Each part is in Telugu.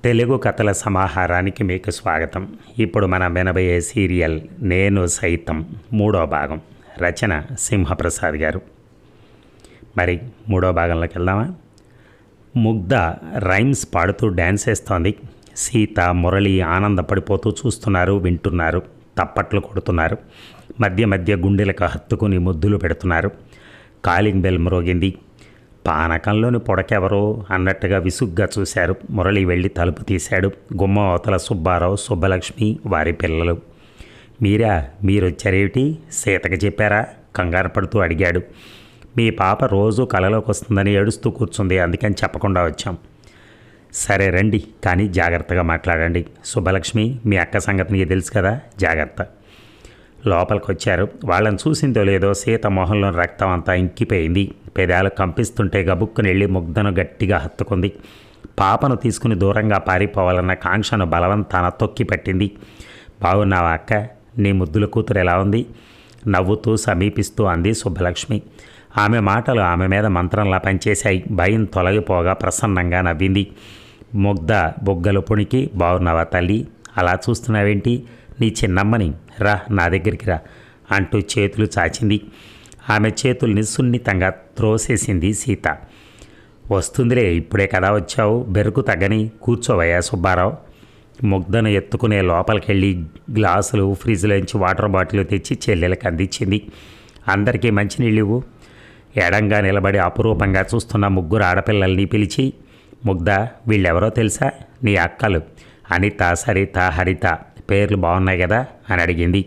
తెలుగు కథల సమాహారానికి మీకు స్వాగతం. ఇప్పుడు మనం వినబోయే సీరియల్ నేను సైతం మూడో భాగం. రచన సింహప్రసాద్ గారు. మరి మూడో భాగంలోకి వెళ్దామా? ముగ్ధ రైమ్స్ పాడుతూ డ్యాన్స్ వేస్తోంది. సీత, మురళి ఆనందపడిపోతూ చూస్తున్నారు, వింటున్నారు, తప్పట్లు కొడుతున్నారు. మధ్య మధ్య గుండెలకు హత్తుకుని ముద్దులు పెడుతున్నారు. Calling bell మ్రోగింది. పానకంలోని పొడకెవరో అన్నట్టుగా విసుగ్గా చూశారు. మురళి వెళ్ళి తలుపు తీశాడు. గుమ్మ అవతల సుబ్బారావు, సుబ్బలక్ష్మి, వారి పిల్లలు. మీరొచ్చారేమిటి? సీతకి చెప్పారా? కంగారు పడుతూ అడిగాడు. మీ పాప రోజు కలలోకి వస్తుందని ఏడుస్తూ కూర్చుంది, అందుకని చెప్పకుండా వచ్చాం. సరే రండి, కానీ జాగ్రత్తగా మాట్లాడండి. సుబ్బలక్ష్మి, మీ అక్క సంగతి నీకు తెలుసు కదా, జాగ్రత్త. లోపలికి వచ్చారు. వాళ్ళని చూసిందో లేదో సీత మొహంలో రక్తం అంతా ఇంకిపోయింది. పెదాలు కంపిస్తుంటే గబుక్కుని వెళ్ళి ముగ్ధను గట్టిగా హత్తుకుంది. పాపను తీసుకుని దూరంగా పారిపోవాలన్న కాంక్షను బలవంతాన తొక్కి పట్టింది. బాగున్నావా అక్క? నీ ముద్దుల కూతురు ఎలా ఉంది? నవ్వుతూ సమీపిస్తూ అంది సుబ్బలక్ష్మి. ఆమె మాటలు ఆమె మీద మంత్రంలా పనిచేశాయి. భయం తొలగిపోగా ప్రసన్నంగా నవ్వింది. ముగ్ధ బొగ్గలు పుణికి, బాగున్నావా తల్లి? అలా చూస్తున్నావేంటి? నీ చిన్నమ్మని, రా నా దగ్గరికి రా అంటూ చేతులు చాచింది. ఆమె చేతుల్ని సున్నితంగా త్రోసేసింది సీత. వస్తుందిలే, ఇప్పుడే కదా వచ్చావు, బెరుకు తగ్గని, కూర్చోవయ్యా సుబ్బారావు. ముగ్ధను ఎత్తుకునే లోపలికెళ్ళి గ్లాసులు, ఫ్రిడ్జ్లోంచి వాటర్ బాటిల్ తెచ్చి చెల్లెలకు అందించింది. అందరికీ మంచినీళ్ళు ఇవ్వు. ఎడంగా నిలబడి అపురూపంగా చూస్తున్న ముగ్గురు ఆడపిల్లల్ని పిలిచి, ముగ్ధ, వీళ్ళెవరో తెలుసా? నీ అక్కలు అనిత, సరిత, హరిత. పేర్లు బాగున్నాయి కదా అని అడిగింది.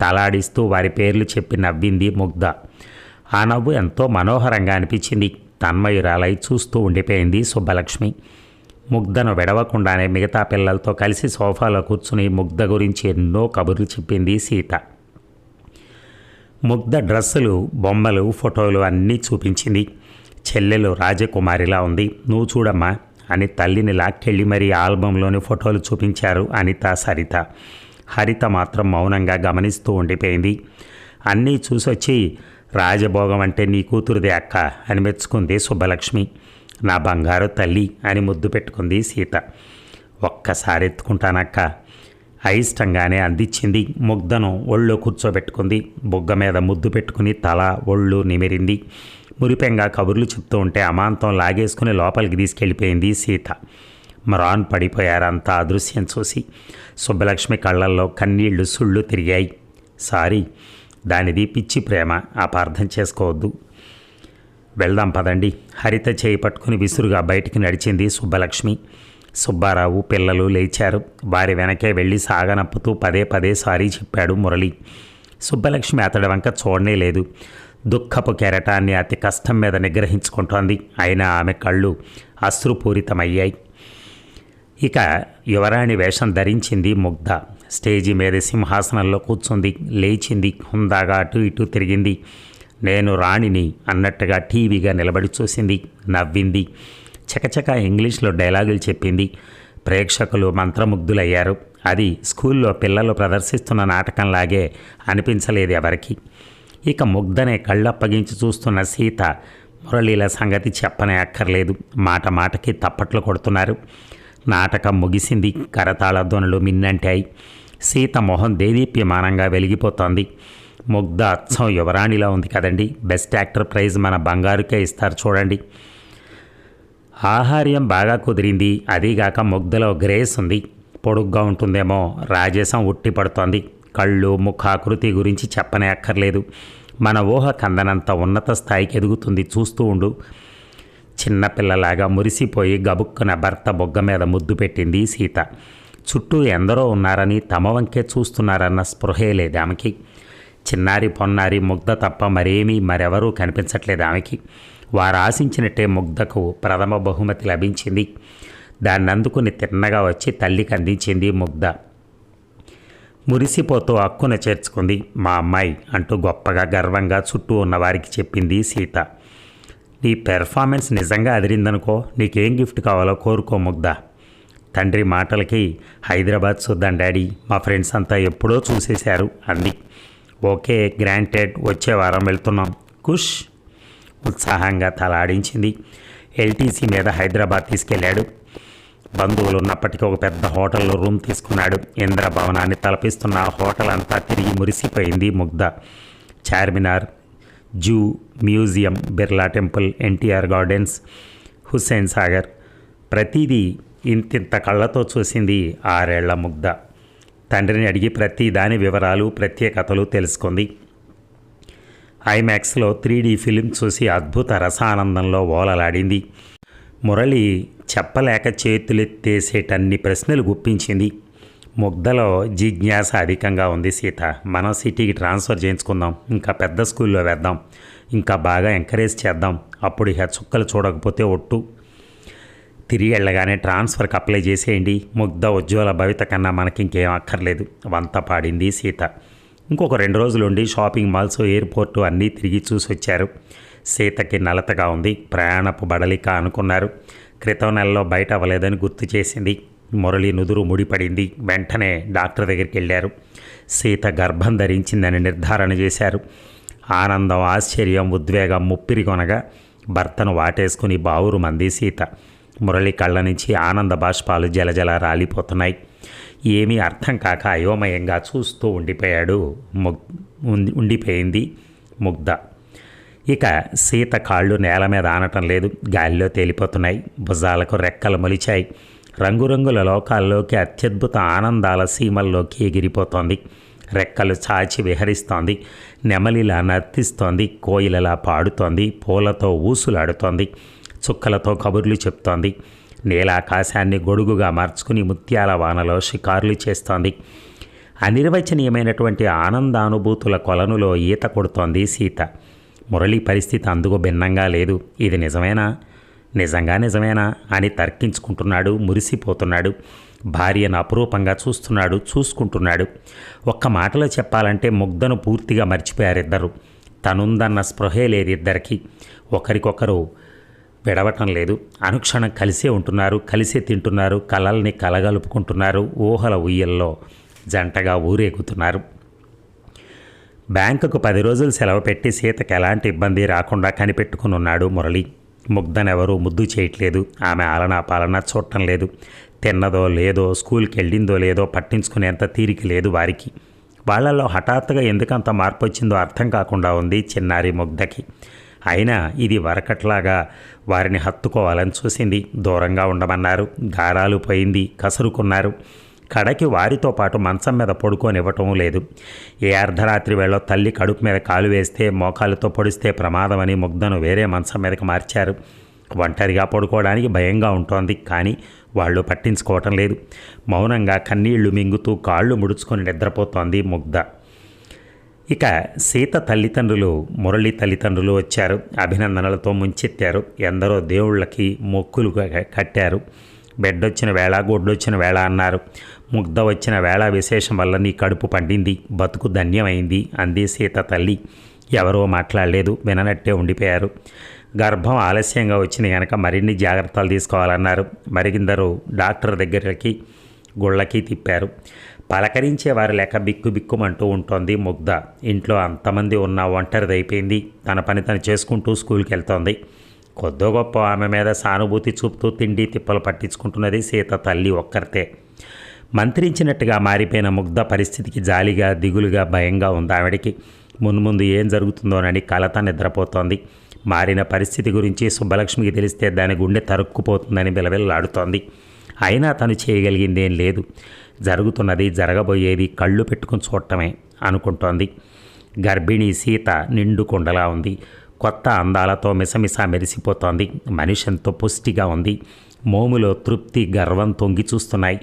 తలాడిస్తూ వారి పేర్లు చెప్పి నవ్వింది ముగ్ధ. ఆ నవ్వు ఎంతో మనోహరంగా అనిపించింది. తన్మయురాలై చూస్తూ ఉండిపోయింది సుబ్బలక్ష్మి. ముగ్ధను విడవకుండానే మిగతా పిల్లలతో కలిసి సోఫాలో కూర్చుని ముగ్ధ గురించి ఎన్నో కబుర్లు చెప్పింది సీత. ముగ్ధ డ్రెస్సులు, బొమ్మలు, ఫోటోలు అన్నీ చూపించింది. చెల్లెలు రాజకుమారిలా ఉంది, నువ్వు చూడమ్మా అని తల్లిని లాక్కెళ్ళి మరీ ఆల్బంలోని ఫోటోలు చూపించారు అనిత, సరిత. హరిత మాత్రం మౌనంగా గమనిస్తూ ఉండిపోయింది. అన్నీ చూసొచ్చి, రాజభోగం అంటే నీ కూతురుదే అక్క అని మెచ్చుకుంది సుబ్బలక్ష్మి. నా బంగారు తల్లి అని ముద్దు పెట్టుకుంది సీత. ఒక్కసారి ఎత్తుకుంటానక్క అయిష్టంగానే అందించింది. ముగ్ధను ఒళ్ళో కూర్చోబెట్టుకుంది. బుగ్గ మీద ముద్దు పెట్టుకుని తల, ఒళ్ళు నిమిరింది. మురిపెంగా కబుర్లు చెప్తూ ఉంటే అమాంతం లాగేసుకుని లోపలికి తీసుకెళ్ళిపోయింది సీత. మ్రాన్ పడిపోయారంతా ఆ దృశ్యం చూసి. సుబ్బలక్ష్మి కళ్ళల్లో కన్నీళ్లు సుళ్ళు తిరిగాయి. సారీ, దానిది పిచ్చి ప్రేమ, అపార్థం చేసుకోవద్దు. వెళ్దాం పదండి. హరిత చేయి పట్టుకుని విసురుగా బయటికి నడిచింది సుబ్బలక్ష్మి. సుబ్బారావు, పిల్లలు లేచారు. వారి వెనకే వెళ్ళి సాగనప్పుతూ పదే పదే సారీ చెప్పాడు మురళి. సుబ్బలక్ష్మి అతడి వంక చూడనే లేదు. దుఃఖపు కెరటాన్ని అతి కష్టం మీద నిగ్రహించుకుంటోంది. అయినా ఆమె కళ్ళు అశ్రుపూరితమయ్యాయి. ఇక యువరాణి వేషం ధరించింది ముగ్ధ. స్టేజి మీద సింహాసనంలో కూర్చుంది. లేచింది, హుందాగా అటు ఇటు తిరిగింది. నేను రాణిని అన్నట్టుగా టీవీగా నిలబడి చూసింది, నవ్వింది. చకచక ఇంగ్లీష్లో డైలాగులు చెప్పింది. ప్రేక్షకులు మంత్రముగ్ధులయ్యారు. అది స్కూల్లో పిల్లలు ప్రదర్శిస్తున్న నాటకంలాగే అనిపించలేదు ఎవరికి. ఇక ముగ్ధనే కళ్ళప్పగించి చూస్తున్న సీత, మురళీల సంగతి చెప్పనే అక్కర్లేదు. మాట మాటకి తప్పట్లు కొడుతున్నారు. నాటకం ముగిసింది. కరతాళ ధ్వనులు మిన్నంటాయి. సీత మొహం దేదీప్యమానంగా వెలిగిపోతోంది. ముగ్ధ అచ్చం యువరాణిలా ఉంది కదండి. బెస్ట్ యాక్టర్ ప్రైజ్ మన బంగారుకే ఇస్తారు చూడండి. ఆహార్యం బాగా కుదిరింది. అదీగాక ముగ్ధలో గ్రేస్ ఉంది. పొడుగ్గా ఉంటుందేమో, రాజేశం ఉట్టి పడుతోంది. కళ్ళు, ముఖాకృతి గురించి చెప్పనే అక్కర్లేదు. మన ఊహ కందనంత ఉన్నత స్థాయికి ఎదుగుతుంది. చూస్తూ ఉండు. చిన్నపిల్లలాగా మురిసిపోయి గబుక్కున భర్త బొగ్గ మీద ముద్దు పెట్టింది సీత. చుట్టూ ఎందరో ఉన్నారని, తమ వంకే చూస్తున్నారన్న స్పృహే లేదు ఆమెకి. చిన్నారి పొన్నారి ముగ్ధ తప్ప మరెవరూ కనిపించట్లేదు ఆమెకి. వారు ఆశించినట్టే ముగ్ధకు ప్రథమ బహుమతి లభించింది. దాన్ని అందుకుని తిన్నగా వచ్చి తల్లికి అందించింది ముగ్ధ. మురిసిపోతూ అక్కున చేర్చుకుంది. మా అమ్మాయి అంటూ గొప్పగా గర్వంగా చుట్టూ ఉన్నవారికి చెప్పింది సీత. నీ పెర్ఫార్మెన్స్ నిజంగా అదిరిందనుకో, నీకేం గిఫ్ట్ కావాలో కోరుకో ముగ్ధ. తండ్రి మాటలకి హైదరాబాద్ చూద్దాం డాడీ, మా ఫ్రెండ్స్ అంతా ఎప్పుడో చూసేశారు అంది. ఓకే, గ్రాంటెడ్, వచ్చే వారం వెళ్తున్నాం. కుష్ ఉత్సాహంగా తలాడించింది. ఎల్టీసీ మీద హైదరాబాద్ తీసుకెళ్లాడు. బంధువులు ఉన్నప్పటికీ ఒక పెద్ద హోటల్లో రూమ్ తీసుకున్నాడు. ఇంద్రభవనాన్ని తలపిస్తున్న ఆ హోటల్ అంతా తిరిగి మురిసిపోయింది Mugdha. Charminar, zoo, museum, Birla temple, NTR gardens, Hussain Sagar, ప్రతిదీ ఇంతింత కళ్ళతో చూసింది 6 ఏళ్ల ముగ్ధ. తండ్రిని అడిగి ప్రతి దాని వివరాలు, ప్రత్యేకతలు తెలుసుకుంది. ఐమాక్స్లో 3D ఫిలిం చూసి అద్భుత రసానందంలో ఓలలాడింది. మురళి చెప్పలేక చేతులెత్తేసేటన్ని ప్రశ్నలు గుప్పించింది. ముగ్ధలో జిజ్ఞాస అధికంగా ఉంది. సీత, మనం సిటీకి ట్రాన్స్ఫర్ చేయించుకుందాం, ఇంకా పెద్ద స్కూల్లో వేద్దాం, ఇంకా బాగా ఎంకరేజ్ చేద్దాం, అప్పుడు ఇక చుక్కలు చూడకపోతే ఒట్టు. తిరిగి వెళ్ళగానే ట్రాన్స్ఫర్కి అప్లై చేసేయండి, ముగ్ధ ఉజ్వల భవిత కన్నా మనకి ఇంకేం అక్కర్లేదు వంత పాడింది సీత. ఇంకొక 2 రోజులుండి షాపింగ్ మాల్స్, ఎయిర్పోర్టు అన్నీ తిరిగి చూసి వచ్చారు. సీతకి నలతగా ఉంది. ప్రయాణపు బడలిక అనుకున్నారు. క్రితం నెలలో బయట అవ్వలేదని గుర్తు చేసింది. మురళి నుదురు ముడిపడింది. వెంటనే డాక్టర్ దగ్గరికి వెళ్ళారు. సీత గర్భం ధరించిందని నిర్ధారణ చేశారు. ఆనందం, ఆశ్చర్యం, ఉద్వేగం ముప్పిరి కొనగా భర్తను వాటేసుకుని బావురు మంది సీత. మురళి కళ్ళ నుంచి ఆనంద బాష్పాలు జలజల రాలిపోతున్నాయి. ఏమీ అర్థం కాక అయోమయంగా చూస్తూ ఉండిపోయింది ముగ్ధ. ఇక సీత కాళ్ళు నేల మీద ఆనటం లేదు, గాలిలో తేలిపోతున్నాయి. భుజాలకు రెక్కలు మొలిచాయి. రంగురంగుల లోకాల్లోకి, అత్యద్భుత ఆనందాల సీమల్లోకి ఎగిరిపోతోంది. రెక్కలు చాచి విహరిస్తోంది. నెమలిలా నర్తిస్తోంది. కోయిలలా పాడుతోంది. పూలతో ఊసులాడుతోంది. చుక్కలతో కబుర్లు చెప్తోంది. నీలాకాశాన్ని గొడుగుగా మార్చుకుని ముత్యాల వానలో షికారులు చేస్తోంది. అనిర్వచనీయమైనటువంటి ఆనందానుభూతుల కొలనులో ఈత కొడుతోంది సీత. మురళి పరిస్థితి అందుకు భిన్నంగా లేదు. ఇది నిజమేనా అని తర్కించుకుంటున్నాడు. మురిసిపోతున్నాడు. భార్యను అపురూపంగా చూసుకుంటున్నాడు. ఒక్క మాటలో చెప్పాలంటే ముగ్ధను పూర్తిగా మర్చిపోయారిద్దరు. తనుందన్న స్పృహే లేదు ఇద్దరికి. ఒకరికొకరు విడవటం లేదు. అనుక్షణం కలిసే ఉంటున్నారు, కలిసే తింటున్నారు, కలల్ని కలగలుపుకుంటున్నారు. ఊహల ఉయ్యల్లో జంటగా ఊరేగుతున్నారు. బ్యాంకుకు 10 రోజులు సెలవు పెట్టి సీతకు ఎలాంటి ఇబ్బంది రాకుండా కనిపెట్టుకుని ఉన్నాడు మురళి. ముగ్ధనెవరూ ముద్దు చేయట్లేదు. ఆమె ఆలనా పాలన చూడటం లేదు. తిన్నదో లేదో, స్కూల్కి వెళ్ళిందో లేదో పట్టించుకునేంత తీరిక లేదు వారికి. వాళ్లలో హఠాత్తుగా ఎందుకంత మార్పు వచ్చిందో అర్థం కాకుండా ఉంది చిన్నారి ముగ్ధకి. అయినా ఇది వరకట్లాగా వారిని హత్తుకోవాలని చూసింది. దూరంగా ఉండమన్నారు. గారాలు పోయింది. కసురుకున్నారు. కడకి వారితో పాటు మంచం మీద పడుకోనివ్వటం లేదు. ఏ అర్ధరాత్రి వేళ తల్లి కడుపు మీద కాలు వేస్తే, మోకాళ్ళతో పొడిస్తే ప్రమాదమని ముగ్ధను వేరే మంచం మీదకి మార్చారు. ఒంటరిగా పడుకోవడానికి భయంగా ఉంటోంది. కానీ వాళ్ళు పట్టించుకోవటం లేదు. మౌనంగా కన్నీళ్లు మింగుతూ కాళ్ళు ముడుచుకొని నిద్రపోతోంది ముగ్ధ. ఇక సీత తల్లిదండ్రులు, మురళి తల్లిదండ్రులు వచ్చారు. అభినందనలతో ముంచెత్తారు. ఎందరో దేవుళ్ళకి మొక్కులు కట్టారు. బెడ్డొచ్చిన వేళ, గొడ్డొచ్చిన వేళ అన్నారు. ముగ్ధ వచ్చిన వేళ విశేషం వల్ల నీ కడుపు పండింది, బతుకు ధన్యమైంది అంది సీత తల్లి. ఎవరో మాట్లాడలేదు. విననట్టే ఉండిపోయారు. గర్భం ఆలస్యంగా వచ్చింది కనుక మరిన్ని జాగ్రత్తలు తీసుకోవాలన్నారు. మరిగిందరూ డాక్టర్ దగ్గరికి, గుళ్ళకి తిప్పారు. పలకరించే వారి లెక్క బిక్కుమంటూ ఉంటోంది ముగ్ధ. ఇంట్లో అంతమంది ఉన్న ఒంటరిదైపోయింది. తన పని తను చేసుకుంటూ స్కూల్కి వెళ్తోంది. కొద్దో గొప్ప ఆమె మీద సానుభూతి చూపుతూ తిండి తిప్పలు పట్టించుకుంటున్నది సీత తల్లి ఒక్కరితే. మంత్రించినట్టుగా మారిపోయిన ముగ్ధ పరిస్థితికి జాలిగా, దిగులుగా, భయంగా ఉంది ఆవిడికి. మున్ముందు ఏం జరుగుతుందోనని కలత నిద్రపోతోంది. మారిన పరిస్థితి గురించి సుబ్బలక్ష్మికి తెలిస్తే దాని గుండె తరుక్కుపోతుందని బిలబిల్లాడుతోంది. అయినా తను చేయగలిగిందేం లేదు. జరుగుతున్నది, జరగబోయేది కళ్ళు పెట్టుకుని చూడటమే అనుకుంటోంది. గర్భిణీ సీత నిండు కుండలా ఉంది. కొత్త అందాలతో మిసమిస మెరిసిపోతోంది. మనిషెంతో పుష్టిగా ఉంది. మోములో తృప్తి, గర్వం తొంగి చూస్తున్నాయి.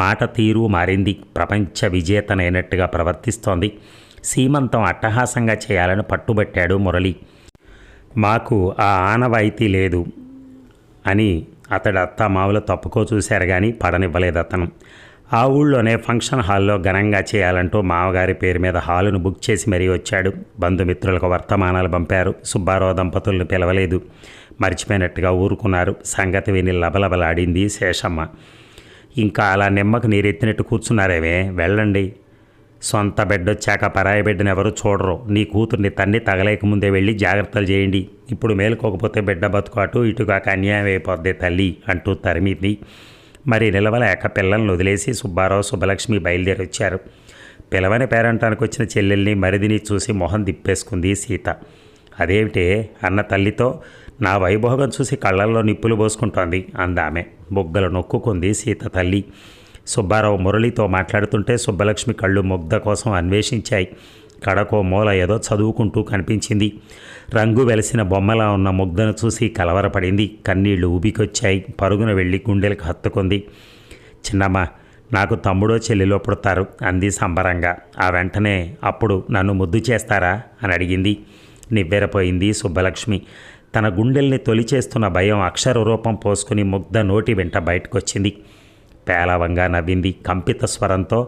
మాట తీరు మారింది. ప్రపంచ విజేతనైనట్టుగా ప్రవర్తిస్తోంది. సీమంతం అట్టహాసంగా చేయాలని పట్టుబట్టాడు మురళి. మాకు ఆ ఆనవాయితీ లేదు అని అతడు అత్తామావులు తప్పుకో చూశారు కానీ పడనివ్వలేదు అతను. ఆ ఊళ్ళోనే ఫంక్షన్ హాల్లో ఘనంగా చేయాలంటూ మామగారి పేరు మీద హాలును బుక్ చేసి మరీ వచ్చాడు. బంధుమిత్రులకు వర్తమానాలు పంపారు. సుబ్బారావు దంపతులను పిలవలేదు. మర్చిపోయినట్టుగా ఊరుకున్నారు. సంగతి విని లబలబలాడింది శేషమ్మ. ఇంకా అలా నిమ్మకు నీరెత్తినట్టు కూర్చున్నారేమే, వెళ్ళండి. సొంత బిడ్డొచ్చాక పరాయి బిడ్డను ఎవరు చూడరు. నీ కూతుర్ని తన్ని తగలేకముందే వెళ్ళి జాగ్రత్తలు చేయండి. ఇప్పుడు మేలుకోకపోతే బిడ్డ బతుకు అటు ఇటుగాక అన్యాయం అయిపోద్ది తల్లి అంటూ తరిమింది. మరి నిలవలేక పిల్లల్ని వదిలేసి సుబ్బారావు సుబ్బలక్ష్మి బయలుదేరి వచ్చారు. పిలవని పేరంటానికి వచ్చిన చెల్లెల్ని మరిదిని చూసి మొహం తిప్పేసుకుంది సీత. అదేమిటే అన్న తల్లితో నా వైభోగం చూసి కళ్ళల్లో నిప్పులు పోసుకుంటోంది అందామె. బొగ్గలు నొక్కుకుంది సీత తల్లి. సుబ్బారావు మురళితో మాట్లాడుతుంటే సుబ్బలక్ష్మి కళ్ళు ముగ్ధ కోసం అన్వేషించాయి. కడకో మూల ఏదో చదువుకుంటూ కనిపించింది. రంగు వెలిసిన బొమ్మలా ఉన్న ముగ్ధను చూసి కలవరపడింది. కన్నీళ్లు ఊబికొచ్చాయి. పరుగున వెళ్ళి గుండెలకు హత్తుకుంది. చిన్నమ్మ, నాకు తమ్ముడో చెల్లెలో పుడతారు అంది సంబరంగా. ఆ వెంటనే అప్పుడు నన్ను ముద్దు చేస్తారా అని అడిగింది. నివ్వెరపోయింది సుబ్బలక్ష్మి. తన గుండెల్ని తొలిచేస్తున్న భయం అక్షర రూపం పోసుకుని ముగ్ధ నోటి వెంట బయటకొచ్చింది. పేలవంగా నవ్వింది. కంపిత స్వరంతో,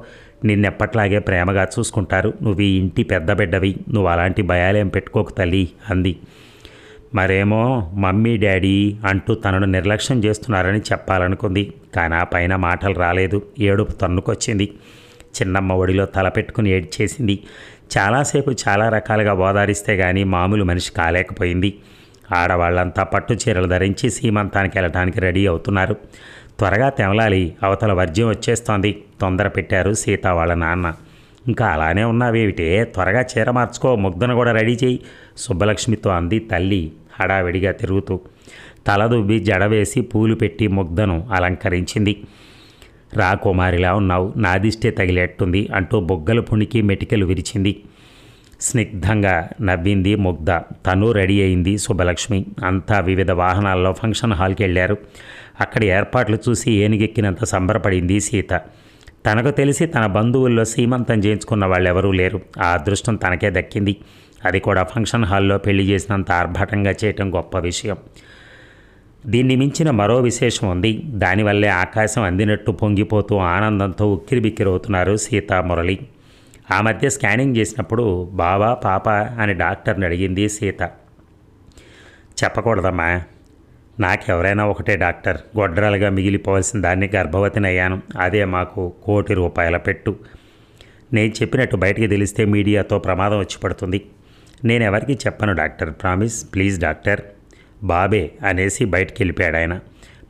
నిన్నెప్పట్లాగే ప్రేమగా చూసుకుంటారు. నువ్వు ఈ ఇంటి పెద్ద బిడ్డవి. నువ్వు అలాంటి భయాలేం పెట్టుకోకు తల్లి అంది. మరేమో మమ్మీ డాడీ అంటూ తనను నిర్లక్ష్యం చేస్తున్నారని చెప్పాలనుకుంది. కానీ ఆ పైన మాటలు రాలేదు. ఏడుపు తన్నుకొచ్చింది. చిన్నమ్మ ఒడిలో తలపెట్టుకుని ఏడ్చేసింది. చాలాసేపు చాలా రకాలుగా ఓదారిస్తే కానీ మామూలు మనిషి కాలేకపోయింది. ఆడవాళ్ళంతా పట్టు చీరలు ధరించి సీమంతానికి వెళ్ళటానికి రెడీ అవుతున్నారు. త్వరగా తెమలాలి, అవతల వర్జ్యం వచ్చేస్తోంది తొందర పెట్టారు సీత వాళ్ళ నాన్న. ఇంకా అలానే ఉన్నావేమిటే, త్వరగా చీర మార్చుకో, ముగ్ధను కూడా రెడీ చేయి సుబ్బలక్ష్మితో అంది తల్లి హడావిడిగా తిరుగుతూ. తలదువ్వి జడవేసి పూలు పెట్టి ముగ్ధను అలంకరించింది. రాకుమారిలా ఉన్నావు, నాదిష్టే తగిలేట్టుంది అంటూ బొగ్గలు పుణికి మెటికలు విరిచింది. స్నిగ్ధంగా నవ్వింది ముగ్ధ. తను రెడీ అయింది సుబ్బలక్ష్మి. అంతా వివిధ వాహనాల్లో ఫంక్షన్ హాల్కి వెళ్ళారు. అక్కడి ఏర్పాట్లు చూసి ఏనుగెక్కినంత సంబరపడింది సీత. తనకు తెలిసి తన బంధువుల్లో సీమంతం చేయించుకున్న వాళ్ళెవరూ లేరు. ఆ అదృష్టం తనకే దక్కింది. అది కూడా ఫంక్షన్ హాల్లో పెళ్లి చేసినంత ఆర్భాటంగా చేయటం గొప్ప విషయం. దీన్ని మించిన మరో విశేషం ఉంది. దానివల్లే ఆకాశం అందినట్టు పొంగిపోతూ ఆనందంతో ఉక్కిరిబిక్కిరవుతున్నారు సీత మురళి. ఆ మధ్య స్కానింగ్ చేసినప్పుడు బావా పాప అని డాక్టర్ని అడిగింది సీత. చెప్పకూడదమ్మా, నాకెవరైనా ఒకటే డాక్టర్. గొడ్రాలుగా మిగిలిపోవాల్సిన దాన్ని గర్భవతిని అయ్యాను. అదే మాకు ₹1,00,00,000 పెట్టు. నేను చెప్పినట్టు బయటికి తెలిస్తే మీడియాతో ప్రమాదం వచ్చి పడుతుంది. నేను ఎవరికి చెప్పను డాక్టర్, ప్రామిస్, ప్లీజ్ డాక్టర్. బాబే అనేసి బయటికి వెళ్ళిపోయాడు ఆయన.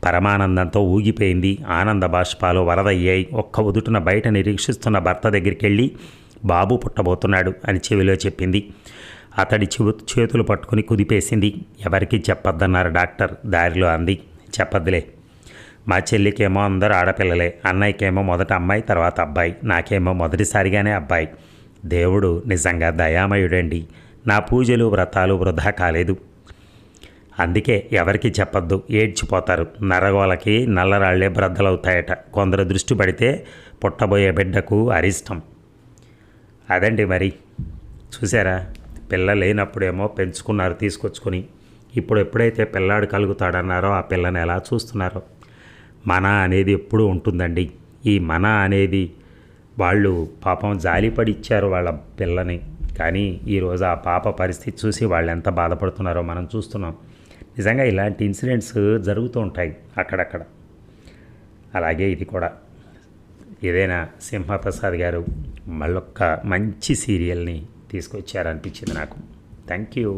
పరమానందంతో ఊగిపోయింది. ఆనంద బాష్పాలు వరదయ్యాయి. ఒక్క ఉదుటున బయట నిరీక్షిస్తున్న భర్త దగ్గరికి వెళ్ళి బాబు పుట్టబోతున్నాడు అని చెవిలో చెప్పింది. అతడి చేతులు పట్టుకుని కుదిపేసింది. ఎవరికి చెప్పొద్దన్నారు డాక్టర్. దారిలో అంది, చెప్పద్దులే, మా చెల్లికేమో అందరూ ఆడపిల్లలే. అన్నయ్యకేమో మొదట అమ్మాయి, తర్వాత అబ్బాయి. నాకేమో మొదటిసారిగానే అబ్బాయి. దేవుడు నిజంగా దయామయుడండి. నా పూజలు వ్రతాలు వృధా కాలేదు. అందుకే ఎవరికి చెప్పొద్దు, ఏడ్చిపోతారు. నరగోలకి నల్లరాళ్లే బ్రద్దలవుతాయట. కొందరు దృష్టి పడితే పుట్టబోయే బిడ్డకు అరిష్టం. అదండి మరి. చూసారా, పిల్ల లేనప్పుడేమో పెంచుకున్నారు తీసుకొచ్చుకొని. ఇప్పుడు ఎప్పుడైతే పిల్లాడు కలుగుతాడన్నారో ఆ పిల్లని ఎలా చూస్తున్నారో. మన అనేది ఎప్పుడూ ఉంటుందండి. ఈ మన అనేది వాళ్ళు పాపం జాలిపడి ఇచ్చారు వాళ్ళ పిల్లని. కానీ ఈరోజు ఆ పాప పరిస్థితి చూసి వాళ్ళు ఎంత బాధపడుతున్నారో మనం చూస్తున్నాం. నిజంగా ఇలాంటి ఇన్సిడెంట్స్ జరుగుతూ ఉంటాయి అక్కడక్కడ. అలాగే ఇది కూడా. ఏదైనా సింహప్రసాద్ గారు మళ్ళొక్క మంచి సీరియల్ని తీసుకొచ్చారనిపించింది నాకు. Thank you.